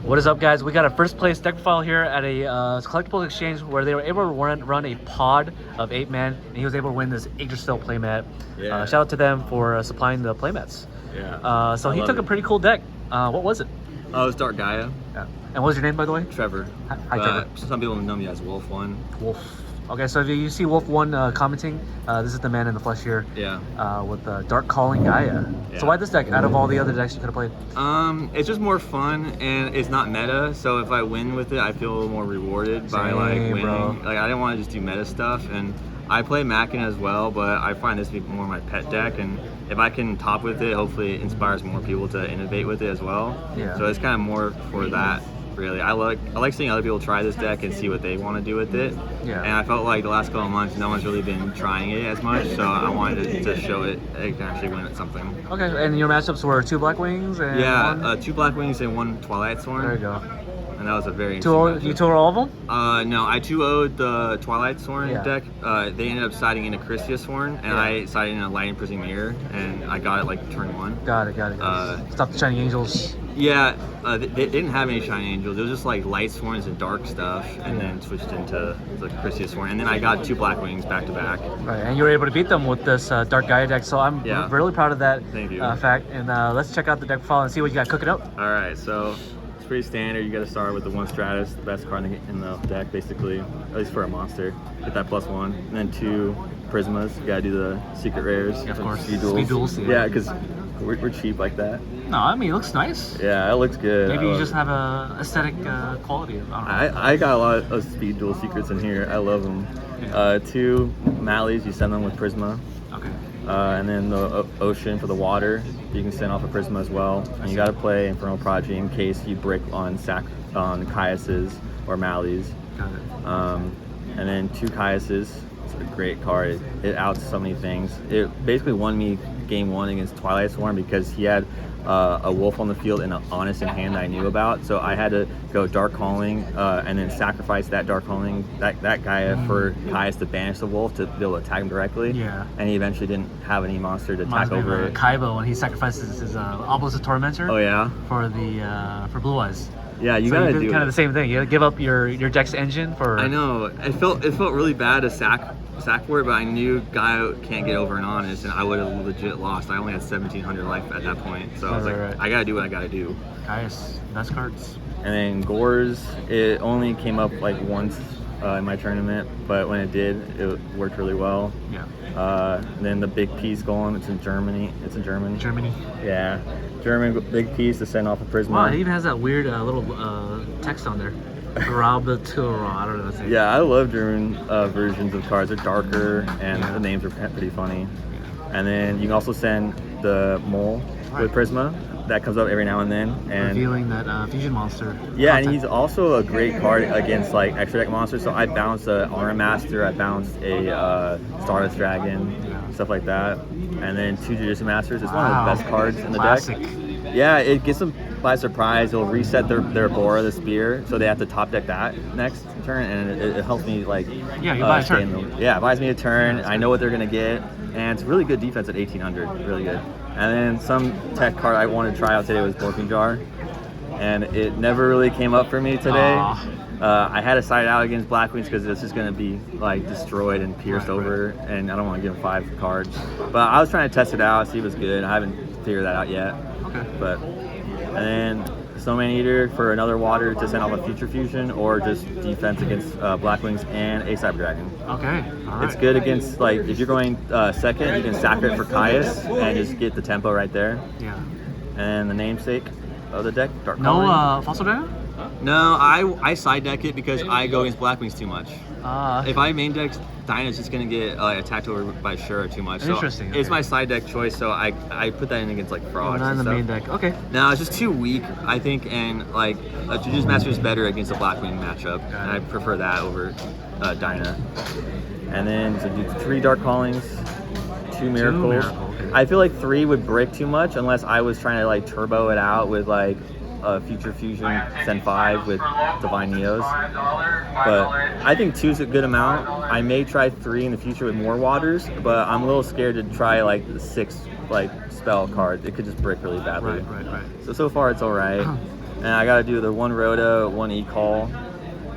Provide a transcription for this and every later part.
What is up, guys? We got a first place deck file here at a collectible exchange where they were able to run a pod of 8 men, and he was able to win this Yggdrasil playmat. Yeah. Shout out to them for supplying the playmats. Yeah. So he took a pretty cool deck. What was it? Oh, it's Dark Gaia. Yeah. And what was your name, by the way? Trevor. Hi, Trevor. Some people know me as Wolf One. Wolf. Okay, so if you see Wolf One commenting, this is the man in the flesh here. Yeah. With Dark Calling Gaia. Yeah. So why this deck out of all the other decks you could have played? It's just more fun and it's not meta. So if I win with it, I feel a little more rewarded by like winning. Bro. Like I didn't want to just do meta stuff, and I play Mackin as well, but I find this to be more my pet deck, and if I can top with it, hopefully it inspires more people to innovate with it as well. Yeah. So it's kind of more for that. Really, I like seeing other people try this deck and see what they want to do with it. Yeah. And I felt like the last couple of months, no one's really been trying it as much, so I wanted to show it can actually win at something. Okay, and your matchups were 2 Black Wings and Yeah, 2 Black Wings and 1 Twilight Sworn. There you go. And that was a very interesting You tore all of them? No, I 2-0'd the Twilight Sworn Yeah. deck. They ended up siding into Christia Sworn, and I sided in a Lightning Prism Mirror, and I got it like turn 1. Got it. Stop the Shining Angels. Yeah, they didn't have any Shining Angels. It was just like Light Sworns and Dark stuff, and then switched into the Christia Sworn. And then I got 2 Black Wings back to back. Right, and you were able to beat them with this Dark Gaia deck, so I'm really proud of that. Thank you. Fact. And let's check out the deck file and see what you got cooking up. All right, so it's pretty standard. You got to start with the 1 Stratus, the best card in the deck, basically, at least for a monster. Get that +1, and then 2 Prismas. You got to do the secret rares. Yeah, of course. Speed duels. Yeah, because we're cheap like that. No, I mean, it looks nice. Yeah, it looks good. Maybe you just have a aesthetic quality. I got a lot of speed duel secrets in here. I love them. Yeah. 2 Malleys, you send them with Prisma. Okay. And then the Ocean for the water, you can send off a Prisma as well. And you got to play Infernal Prodigy in case you break on Caius's or Malleys. Got it. And then 2 Caius's. It's a great card. It outs so many things. It basically won me game 1 against Twilight Sworn because he had a wolf on the field and an honest in hand that I knew about. So I had to go Dark Calling and then sacrifice that Dark Calling, that Gaia for Caius to banish the wolf to be able to attack him directly. Yeah. And he eventually didn't have any monster to attack over it. Kaiba when he sacrifices his Obelisk Tormentor. Oh yeah. For Blue Eyes. Yeah, you gotta do kind of the same thing. You gotta give up your deck's engine for. I know. It felt really bad to sack for it, but I knew Gaia can't get over and honest, and I would have legit lost. I only had 1,700 life at that point, so I was like, I gotta do what I gotta do. Caius, best cards. And then Gores, it only came up like once in my tournament, but when it did, it worked really well. Yeah. Then the Big Piece Golem, it's in Germany. Germany. Yeah. German Big Piece to send off a Prisma. Wow, it even has that weird little text on there. Rabatura, I don't know what to say. Yeah, I love German versions of cards. They're darker, and the names are pretty funny. Yeah. And then you can also send the Mole with Prisma. That comes up every now and then. And revealing that fusion monster. Yeah, and he's also a great card against like extra deck monsters. So I bounced a Armor Master, I bounced a Stardust Dragon, stuff like that. And then 2 Jujutsu Masters. It's one of the best cards in the deck. Yeah, it gets them by surprise. It'll reset their Bora, the Spear, so they have to top deck that next turn, and it helps me like. Yeah, you buy a turn. Yeah, it buys me a turn. I know what they're gonna get, and it's really good defense at 1,800. Really good. And then some tech card I wanted to try out today was Borking Jar, and it never really came up for me today. I had to side out against Black Wings because it's just going to be like destroyed and pierced over, and I don't want to give him 5 cards. But I was trying to test it out, see if it was good. I haven't figured that out yet. Okay. And then Snowman Eater for another water to send off a Future Fusion, or just defense against Black Wings and a Cyber Dragon. Okay. All right. It's good against, like, if you're going second, you can sack it for Caius and just get the tempo right there. Yeah. And the namesake of the deck, Dark No Calling. Fossil Dragon? No, I side deck it because I go against Black Wings too much. If I main deck Dyna's just gonna get attacked over by Shura too much. So interesting. It's my side deck choice, so I put that in against like frogs. Not in the main deck. Okay. No, it's just too weak, I think, and like Jujutsu Master is better against a Blackwing matchup, and I prefer that over Dyna. And then so do 3 Dark Callings, 2 Miracles. Okay. I feel like 3 would break too much unless I was trying to like turbo it out with like Future Fusion, send 5 with Divine Neos. But I think 2 is a good amount. I may try 3 in the future with more waters, but I'm a little scared to try like the 6 like spell card. It could just break really badly. Right. So far it's all right. and I gotta do the one Rhoda, one E-Call.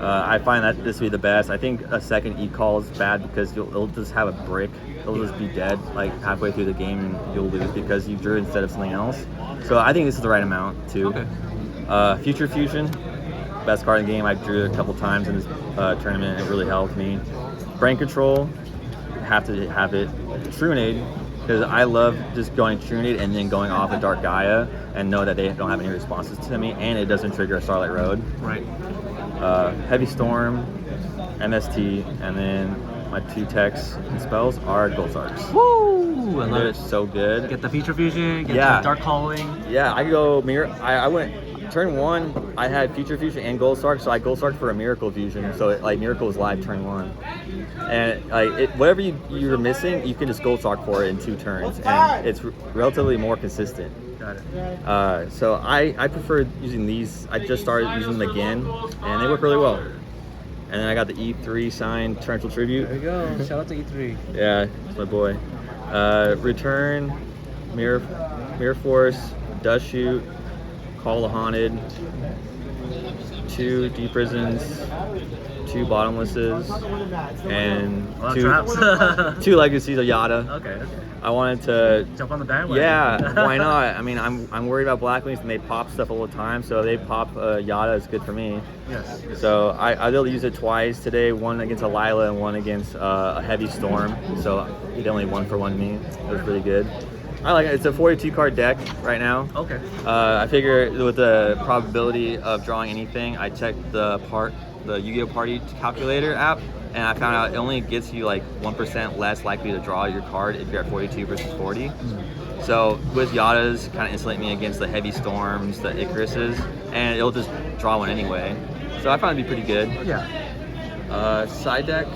I find that this would be the best. I think a second E-Call is bad because it'll just have a brick. It'll just be dead like halfway through the game and you'll lose because you drew instead of something else. So I think this is the right amount too. Okay. Future Fusion, best card in the game. I drew it a couple times in this tournament. It really helped me. Brain Control, have to have it. Trunade, because I love just going Trunade and then going off a Dark Gaia and know that they don't have any responses to me, and it doesn't trigger a Starlight Road. Right. Heavy Storm, MST, and then my 2 techs and spells are Gold Sarks. Woo! I love They're it. so good. Get the Future Fusion, get Yeah. the Dark Calling. Yeah, I go mirror. I went turn 1. I had Future Fusion and Gold Sark, so I Gold Sark for a Miracle Fusion. So Miracle was live turn 1, and whatever you're missing, you can just Gold Sark for it in 2 turns, and it's relatively more consistent. Got it. So I prefer using these. I just started using them again, and they work really well. And then I got the E3 signed Torrential Tribute. There you go. Shout out to E3. Yeah, it's my boy. Return, Mirror Force, Dust Shoot, Call the Haunted, 2 Deep Prisons, 2 Bottomlesses, and traps. 2 Legacies of Yada. Okay. I wanted to Jump on the bandwagon. Yeah, why not? I mean, I'm worried about Blackwings and they pop stuff all the time, so they pop Yada is good for me. Yes. So I will use it twice today, one against a Lila and one against a Heavy Storm. So it only 1-for-1 me. It was really good. I like it. It's a 42 card deck right now. Okay. I figure with the probability of drawing anything, I checked the Yu-Gi-Oh! Party calculator app, and I found out it only gets you like 1% less likely to draw your card if you're at 42 versus 40. So with Yadas, kind of insulate me against the Heavy Storms, the Icaruses, and it'll just draw one anyway. So I find it to be pretty good. Yeah. Side deck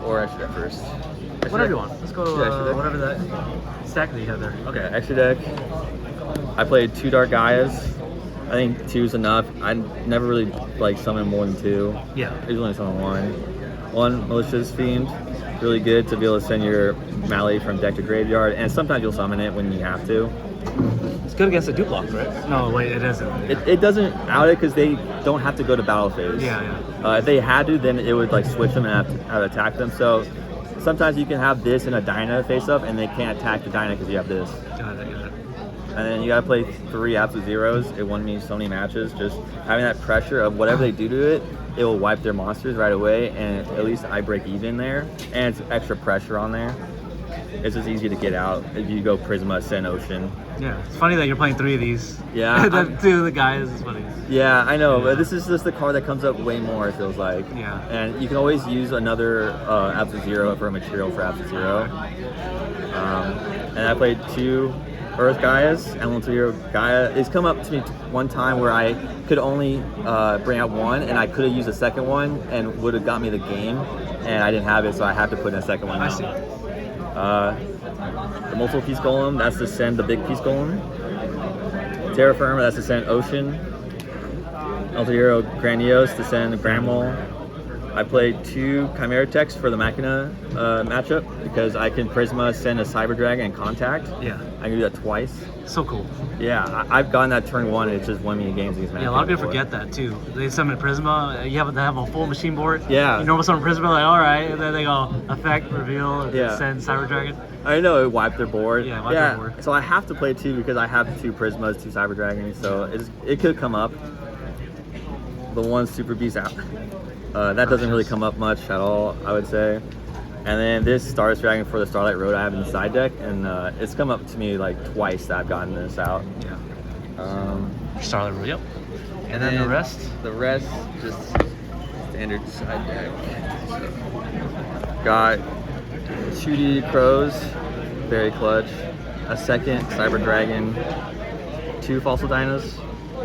or extra deck first? Whatever you want. Let's go extra deck. whatever that stack that you have there. Okay, extra deck. I played 2 Dark Gaias. I think 2 is enough. I never really like summon more than 2. Yeah. I usually only summon 1. 1 Malicious Fiend, really good to be able to send your Mallee from deck to graveyard, and sometimes you'll summon it when you have to. It's good against the Duplock, right? No, wait, it isn't. It doesn't out it because they don't have to go to battle phase. Yeah. If they had to, then it would like switch them and have to attack them. So sometimes you can have this in a Dyna face up, and they can't attack the Dyna because you have this. Got it. And then you gotta play 3 absolute zeros. It won me so many matches. Just having that pressure of whatever they do to it, it will wipe their monsters right away, and at least I break even there. And it's extra pressure on there. It's just easy to get out if you go Prisma, Sen, Ocean. Yeah, it's funny that you're playing 3 of these. Yeah. The 2 of the guys is funny. Yeah, I know, Yeah. but this is just the card that comes up way more, it feels like. Yeah. And you can always use another absolute zero for a material for absolute zero. And I played 2 Earth Gaias, Elemental Hero Gaia. It's come up to me one time where I could only bring out 1, and I could have used a second one and would have got me the game, and I didn't have it, so I had to put in a second one. I see. The Multiple Piece Golem, that's to send the Big Piece Golem. Terra Firma, that's to send Ocean. Elemental Hero Grandiose to send Grandmal. I played 2 Chimera Techs for the Machina matchup because I can Prisma, send a Cyber Dragon, and Contact. Yeah. I can do that twice. So cool. Yeah, I've gotten that turn 1 and it's just won me games against Machina. Yeah, a lot of people forget that too. They summon Prisma, you have to have a full machine board. Yeah. You normal summon Prisma, like, alright, and then they go effect, reveal, Yeah. send Cyber Dragon. I know, it wiped their board. Yeah, wiped their board. So I have to play 2 because I have 2 Prismas, 2 Cyber Dragons, so it could come up. The 1 Super Beast out. That doesn't really come up much at all, I would say. And then this Stardust Dragon for the Starlight Road I have in the side deck, and it's come up to me like twice that I've gotten this out. Yeah. Starlight Road, yep. And then the rest? The rest, just standard side deck. So, got 2D Crows, very clutch. A second Cyber Dragon, 2 Fossil Dinos.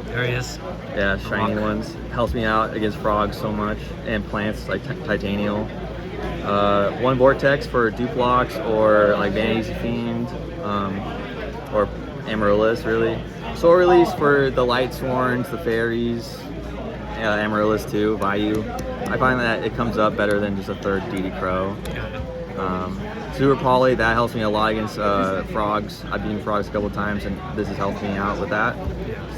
There he is. Yeah, shiny ones. Helps me out against frogs so much, and plants like Titanial. 1 Vortex for Duplocks or like Vanity's Fiend, or Amaryllis really. Soul Release for the Light Sworns, the Fairies, Amaryllis too, Vayu. I find that it comes up better than just a 3rd DD Crow. Super Poly, that helps me a lot against frogs. I've beaten frogs a couple times, and this has helped me out with that.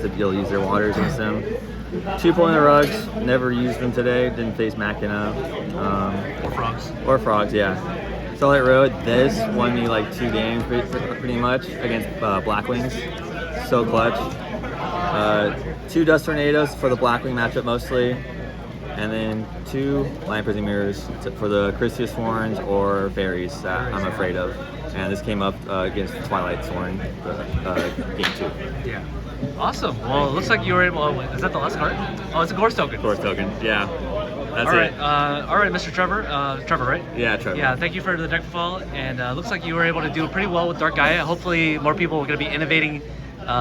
So you'll use their waters against them. 2-pointer rugs, never used them today. Didn't face Machina. Or frogs. Or frogs, yeah. Starlight Road, this won me like 2 games pretty much against Blackwings. So clutch. 2 Dust Tornadoes for the Blackwing matchup mostly. And then 2 Lion Prison Mirrors for the Chrysius Sworns or Fairies that I'm afraid of. And this came up against Twilight Sworn, game 2. Yeah. Awesome. Well, it looks like you were able. Oh, is that the last card? Oh, it's a Gorse token. Gorse token, yeah. That's all right, it. All right, Mr. Trevor. Trevor, right? Yeah, Trevor. Yeah, thank you for the deck fall, and looks like you were able to do pretty well with Dark Gaia. Hopefully, more people are going to be innovating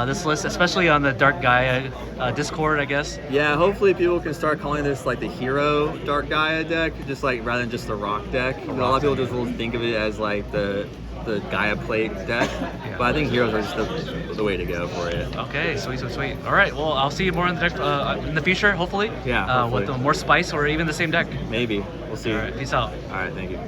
this list, especially on the Dark Gaia Discord, I guess. Yeah, hopefully people can start calling this like the hero Dark Gaia deck, just like rather than just the rock deck. A lot of people just will think of it as like the Gaia plate deck, but I think heroes are just the way to go for it. Okay, sweet. All right, well, I'll see you more in the deck in the future, hopefully. Yeah, hopefully. With more spice or even the same deck. Maybe. We'll see. All right, peace out. All right, thank you.